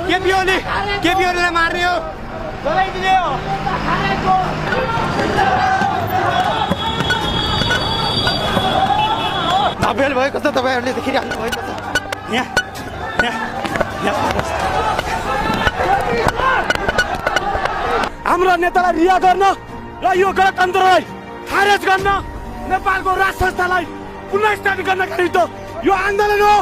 केपी ओलीलाई मार्ने हो दबाइदिने हो नबेल भएको छ तपाईहरुले देखिराख्नु भएको छ यहाँ हाम्रो नेतालाई रिहा गर्न र यो गणतन्त्रलाई खारेज गर्न नेपालको राज संस्थालाई पुनः स्थापित गर्नका निम्ति यो आन्दोलन हो।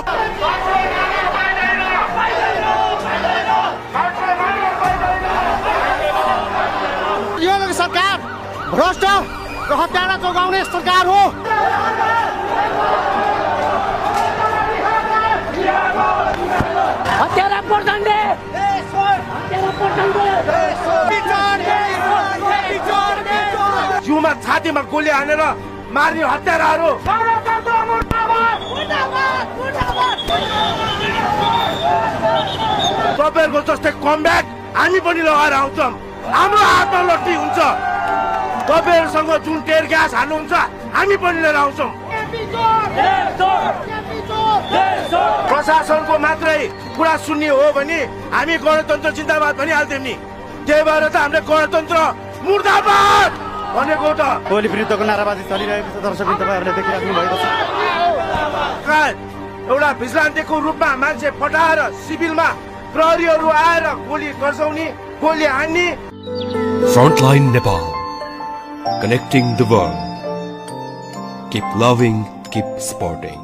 यो सरकार भ्रष्ट र हत्यारा जोगाउने सरकार हो। हत्यारा प्रचण्डे जिउमा छातीमा गोली हानेर मार्ने हत्याराहरू तपाईँहरूको जस्तै कमब्याक हामी पनि लगाएर आउँछौँ। हाम्रो हातमा लट्ठी हुन्छ। तपाईँहरूसँग जुन टेयर ग्यास हाल्नुहुन्छ हामी पनि लिएर आउँछौँ। प्रशासनको मात्रै कुरा सुन्ने हो भने हामी गणतन्त्र जिन्दाबाद भनिहाल्थ्यौँ नि। त्यही भएर त हामीले गणतन्त्र मुर्दाबाद भनेको त। ओली विरुद्धको नाराबाजी चलिरहेको छ दर्शक तपाईहरुले देखिराख्नु भएको छ। एउटा भिजिलान्तेको रूपमा मान्छे पठाएर सिभिलमा प्रहरीहरू आएर गोली गर्छौनी गोली हान्ने। Frontline Nepal, connecting the world. Keep loving, keep supporting.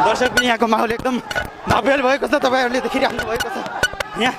दर्शक पनि यहाँको माहौल एकदम नबेल भएको छ तपाईहरुले देखिराख्नु भएको छ यहाँ